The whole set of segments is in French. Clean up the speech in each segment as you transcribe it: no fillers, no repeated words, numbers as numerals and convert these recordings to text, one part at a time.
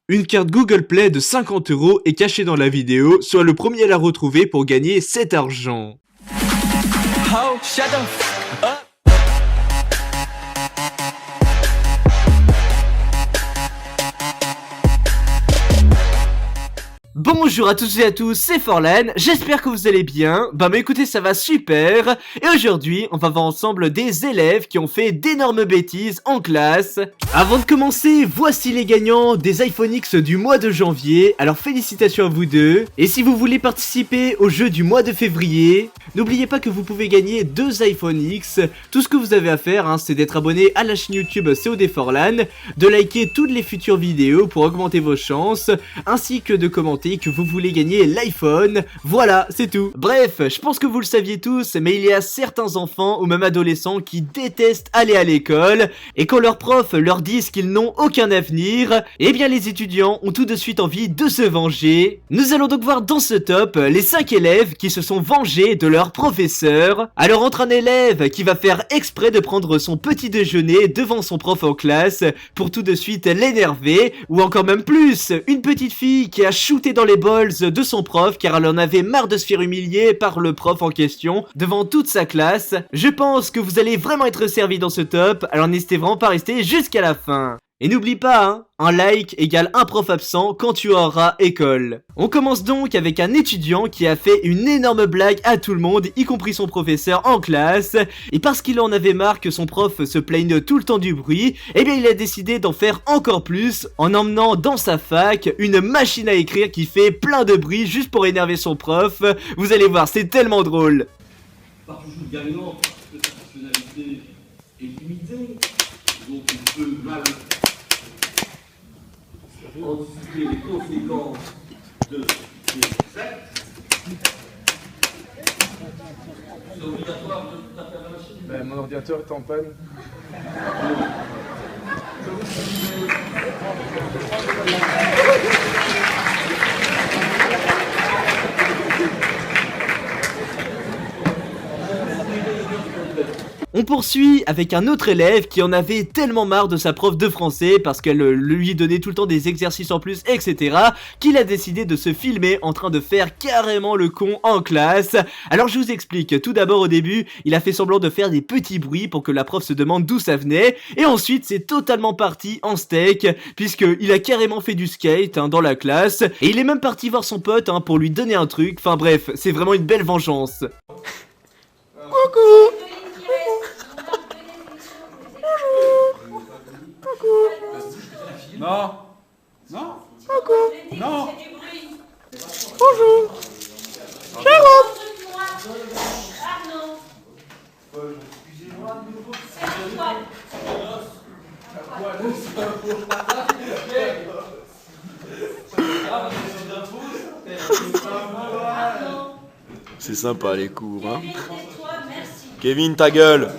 Une carte Google Play de 50 € est cachée dans la vidéo, sois le premier à la retrouver pour gagner cet argent. Oh, shut the f up. Bonjour à tous et à tous, c'est Forlan, j'espère que vous allez bien. Bah écoutez, ça va super. Et aujourd'hui, on va voir ensemble des élèves qui ont fait d'énormes bêtises en classe. Avant de commencer, voici les gagnants des iPhone X du mois de janvier. Alors félicitations à vous deux. Et si vous voulez participer au jeu du mois de février, n'oubliez pas que vous pouvez gagner 2 iPhone X. Tout ce que vous avez à faire, c'est d'être abonné à la chaîne YouTube COD Forlan, de liker toutes les futures vidéos pour augmenter vos chances, ainsi que de commenter que vous voulez gagner l'iPhone. Voilà, c'est tout. Bref, je pense que vous le saviez tous, mais il y a certains enfants ou même adolescents qui détestent aller à l'école, et quand leurs profs leur disent qu'ils n'ont aucun avenir, eh bien les étudiants ont tout de suite envie de se venger. Nous allons donc voir dans ce top les 5 élèves qui se sont vengés de leur professeur. Alors entre un élève qui va faire exprès de prendre son petit déjeuner devant son prof en classe pour tout de suite l'énerver, ou encore même plus, une petite fille qui a shooté dans les balls de son prof car elle en avait marre de se faire humilier par le prof en question devant toute sa classe. Je pense que vous allez vraiment être servi dans ce top, alors n'hésitez vraiment pas à rester jusqu'à la fin. Et n'oublie pas, un like égale un prof absent quand tu auras école. On commence donc avec un étudiant qui a fait une énorme blague à tout le monde, y compris son professeur en classe. Et parce qu'il en avait marre que son prof se plaigne tout le temps du bruit, eh bien il a décidé d'en faire encore plus en emmenant dans sa fac une machine à écrire qui fait plein de bruit juste pour énerver son prof. Vous allez voir, c'est tellement drôle. Par toujours gagnant, parce que sa personnalité est limitée, donc il peut mal anticiper les conséquences de ces actes. C'est obligatoire de taper à la machine. Ben, mon ordinateur est en panne. On poursuit avec un autre élève qui en avait tellement marre de sa prof de français parce qu'elle lui donnait tout le temps des exercices en plus, etc., qu'il a décidé de se filmer en train de faire carrément le con en classe. Alors je vous explique, tout d'abord au début, il a fait semblant de faire des petits bruits pour que la prof se demande d'où ça venait, et ensuite c'est totalement parti en steak, puisqu'il a carrément fait du skate dans la classe, et il est même parti voir son pote pour lui donner un truc, enfin bref, c'est vraiment une belle vengeance. Coucou. Non. Non. Coucou. Non. Bonjour. Jérôme. C'est sympa les cours, hein. Kevin, ta gueule.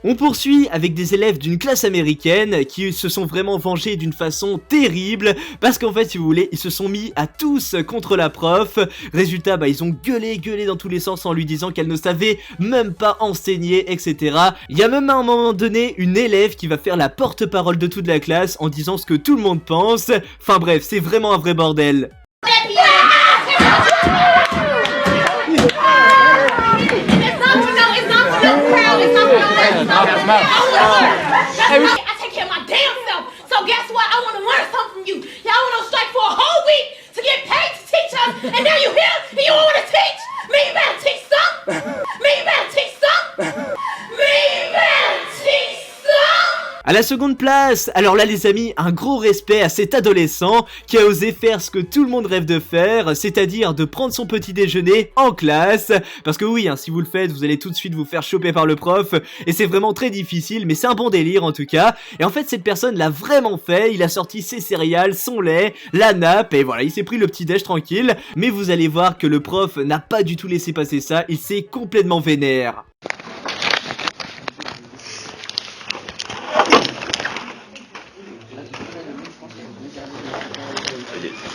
On poursuit avec des élèves d'une classe américaine qui se sont vraiment vengés d'une façon terrible parce qu'en fait, si vous voulez, ils se sont mis à tous contre la prof. Résultat, ils ont gueulé dans tous les sens en lui disant qu'elle ne savait même pas enseigner, etc. Il y a même à un moment donné une élève qui va faire la porte-parole de toute la classe en disant ce que tout le monde pense. Enfin bref, c'est vraiment un vrai bordel. I take care of my damn self. So guess what? I want to learn something from you. Y'all went on strike for a whole week to get paid to teach us, and now you here and you don't want to teach? Me, you better teach some. Me, you better teach some. Me, you better teach some. À la seconde place, alors là les amis, un gros respect à cet adolescent qui a osé faire ce que tout le monde rêve de faire, c'est-à-dire de prendre son petit déjeuner en classe, parce que oui, si vous le faites, vous allez tout de suite vous faire choper par le prof, et c'est vraiment très difficile, mais c'est un bon délire en tout cas, et en fait cette personne l'a vraiment fait, il a sorti ses céréales, son lait, la nappe, et voilà, il s'est pris le petit déj tranquille, mais vous allez voir que le prof n'a pas du tout laissé passer ça, il s'est complètement vénère.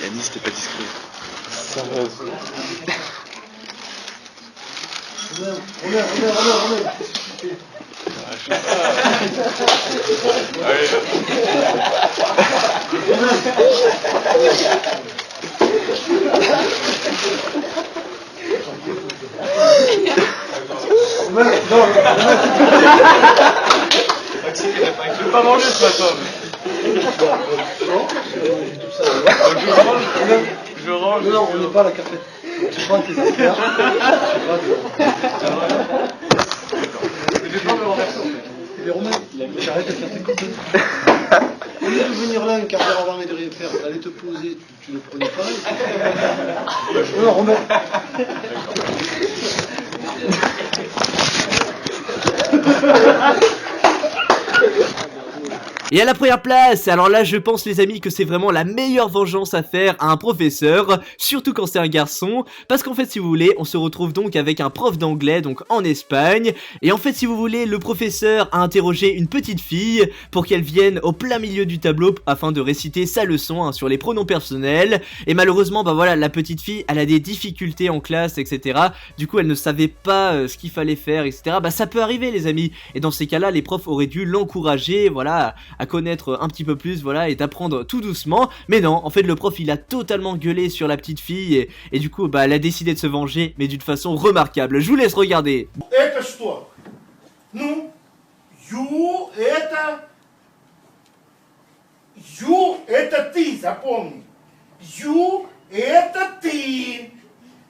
Yanis, t'es pas discret. Sérieuse. On est. Je vais pas manger ce matin. Je range. Non, on n'est pas à la cafette. Tu prends tes affaires. Je vais pas me renverser en fait. Les Romains, j'arrête de faire tes coupes. Au lieu de venir là un quart d'heure avant et de rien faire, d'aller te poser, tu le prenais pareil. Non, Romain. Et à la première place, alors là je pense les amis que c'est vraiment la meilleure vengeance à faire à un professeur, surtout quand c'est un garçon, parce qu'en fait si vous voulez, on se retrouve donc avec un prof d'anglais donc en Espagne, et en fait si vous voulez, le professeur a interrogé une petite fille pour qu'elle vienne au plein milieu du tableau afin de réciter sa leçon sur les pronoms personnels, et malheureusement bah voilà, la petite fille elle a des difficultés en classe etc, du coup elle ne savait pas ce qu'il fallait faire etc, bah ça peut arriver les amis, et dans ces cas là les profs auraient dû l'encourager, voilà, à connaître un petit peu plus, voilà, et d'apprendre tout doucement. Mais non, en fait le prof il a totalement gueulé sur la petite fille et du coup bah elle a décidé de se venger, mais d'une façon remarquable. Je vous laisse regarder. Это что? Ну, Ю это ты, запомни. Ю это ты.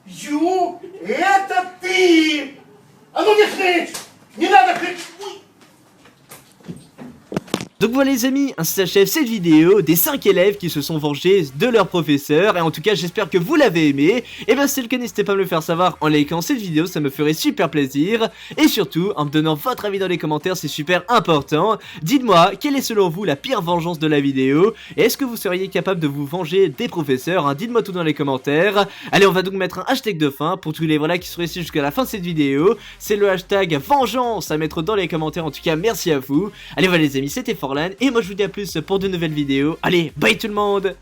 Ю это ты. А ну не хнычь! Не надо хнычь! Donc voilà les amis, ainsi s'achève cette vidéo des 5 élèves qui se sont vengés de leur professeur. Et en tout cas j'espère que vous l'avez aimé. Et bien si c'est le cas, n'hésitez pas à me le faire savoir en likant cette vidéo, ça me ferait super plaisir. Et surtout en me donnant votre avis dans les commentaires, c'est super important. Dites-moi quelle est selon vous la pire vengeance de la vidéo. Et est-ce que vous seriez capable de vous venger des professeurs, hein? Dites-moi tout dans les commentaires. Allez, on va donc mettre un hashtag de fin pour tous les voilà qui sont restés jusqu'à la fin de cette vidéo. C'est le hashtag vengeance à mettre dans les commentaires. En tout cas merci à vous. Allez voilà les amis, c'était Forlan et moi je vous dis à plus pour de nouvelles vidéos. Allez, bye tout le monde.